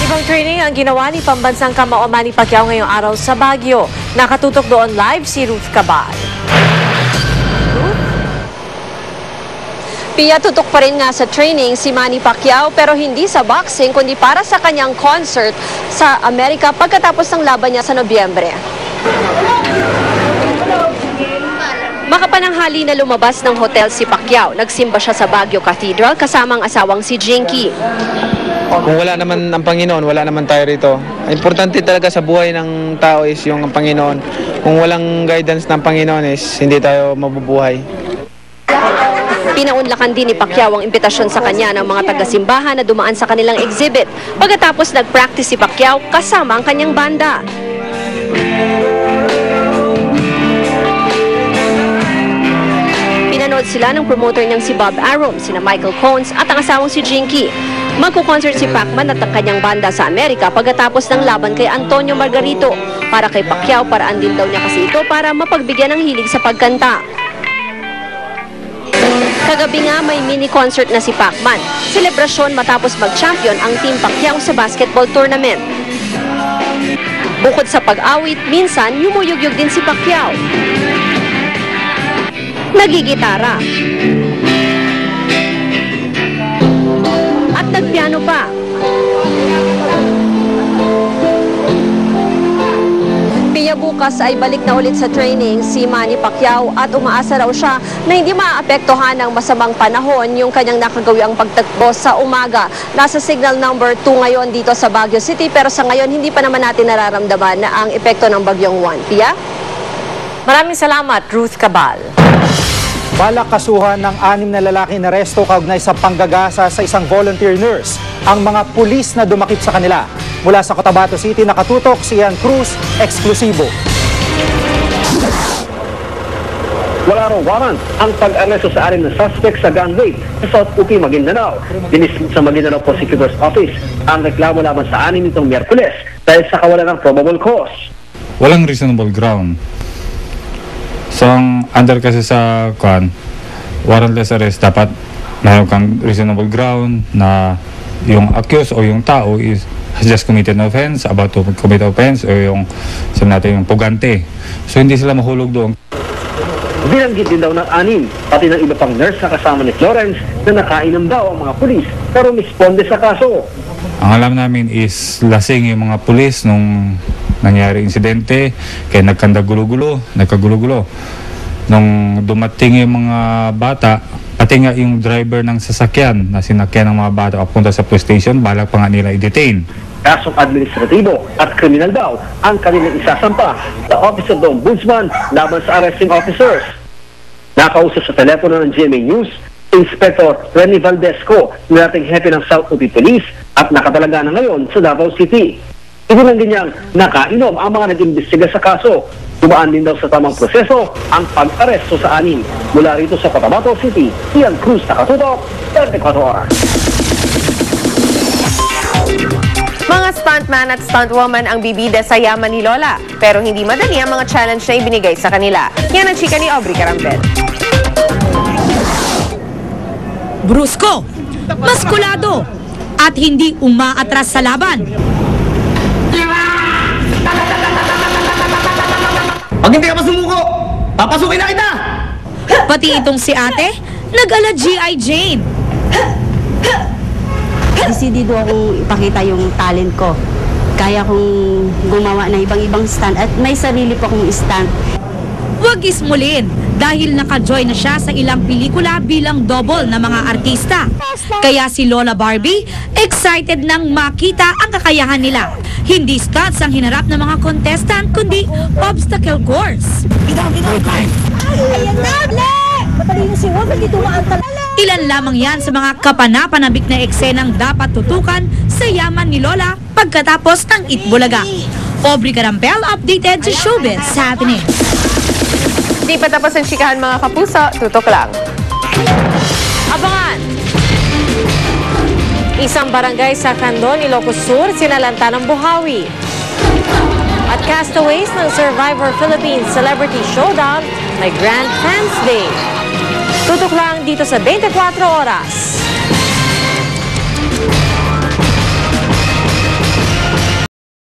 Aktibong training ang ginawa ni pambansang kamao Manny Pacquiao ngayong araw sa Baguio. Nakatutok doon live si Ruth Cabal. Pia, tutok pa rin nga sa training si Manny Pacquiao pero hindi sa boxing kundi para sa kanyang concert sa Amerika pagkatapos ng laban niya sa Nobyembre. Makapananghali na lumabas ng hotel si Pacquiao. Nagsimba siya sa Baguio Cathedral kasama ang asawang si Jinky. Kung wala naman ang Panginoon, wala naman tayo rito. Importante talaga sa buhay ng tao is yung Panginoon. Kung walang guidance ng Panginoon is hindi tayo mabubuhay. Pinaunlakan din ni Pacquiao ang imbitasyon sa kanya ng mga taga-simbahan na dumaan sa kanilang exhibit. Pagkatapos nag-practice si Pacquiao kasama ang kanyang banda. Pinanood sila ng promoter niyang si Bob Arum, sina Michael Cones at ang asawang si Jinky. Magko-concert si Pacman at ang kanyang banda sa Amerika pagkatapos ng laban kay Antonio Margarito. Para kay Pacquiao, paraan din daw niya kasi ito para mapagbigyan ng hilig sa pagkanta. Kagabi nga may mini-concert na si Pacman. Selebrasyon matapos mag-champion ang Team Pacquiao sa basketball tournament. Bukod sa pag-awit, minsan yumuyugyug din si Pacquiao. Nagigitara. At nagpiano pa. Pia, bukas ay balik na ulit sa training si Manny Pacquiao at umaasa raw siya na hindi maapektuhan ng masamang panahon yung kanyang nakagawiang pagtakbo sa umaga. Nasa signal number 2 ngayon dito sa Baguio City pero sa ngayon hindi pa naman natin nararamdaman na ang epekto ng bagyong Juan. Pia? Maraming salamat, Ruth Cabal. Balak kasuhan ng 6 na lalaki na aresto kaugnay sa panggagasa sa isang volunteer nurse ang mga pulis na dumakip sa kanila. Mula sa Cotabato City, nakatutok si Ian Cruz, eksklusibo. Wala raw warrant ang pag-aresto sa 6 na suspect sa gun rape sa South UP, Maguindanao. Dinismiss sa Maguindanao Prosecutor's Office ang reklamo laban sa 6 nitong Miyerkules dahil sa kawalan ng probable cause. Walang reasonable ground. So, ang under kasi sa warrantless arrest, dapat mayroon kang reasonable ground na yung accused o yung tao has just committed an offense, about to commit offense, o yung, sabi natin, yung pugante. So, hindi sila mahulog doon. Binanggit din daw ng 6, pati ng iba pang nurse na kasama ni Florence na nakainom daw ang mga pulis pero misponde sa kaso. Ang alam namin is lasing yung mga pulis nung nangyari insidente, kaya nagkagulo-gulo. Nung dumating yung mga bata, pati nga yung driver ng sasakyan na sinakyan ng mga bata papunta sa police station, balak pa nga nila i-detain. Kasong administratibo at kriminal daw ang kanilang isasampa sa Office of the Ombudsman laban sa arresting officers. Nakausap sa telepono ng GMA News, Inspector Rene Valdesco, na dating hepe ng South UP Police at nakatalaga na ngayon sa Davao City. Ibinanggit niyang nakainom ang mga nag-imbestiga sa kaso. Dumaan din daw sa tamang proseso ang pag-aresto sa 6. Mula rito sa Cotabato City, Ian Cruz, nakatutok, 24 oras. Mga stuntman at stuntwoman ang bibida sa yaman ni Lola. Pero hindi madali ang mga challenge na ibinigay sa kanila. Yan ang chika ni Aubrey Carampel. Brusko, maskulado, at hindi umaatras sa laban. Pag hindi ka masumuko, papasukin na kita! Pati itong si ate, nag-ala G.I. Jane. Desidido akong ipakita yung talent ko. Kaya kong gumawa ng ibang-ibang stunt at may sarili po akong stunt. Huwag ismulin dahil naka-join na siya sa ilang pelikula bilang double na mga artista. Kaya si Lola Barbie excited nang makita ang kakayahan nila. Hindi stunts ang hinarap ng mga contestant kundi obstacle course. Ilan lamang yan sa mga kapanapanabik na eksenang dapat tutukan sa yaman ni Lola pagkatapos ng Itbulaga. Aubrey Carampel, updated sa Showbiz Happening. Di pa tapos ang chikahan mga kapuso, tutok lang. Abangan! Isang barangay sa Candon, Ilocos Sur, sinalanta ng buhawi. At castaways ng Survivor Philippines Celebrity Showdown, may Grand Fans Day. Tutok lang dito sa 24 oras.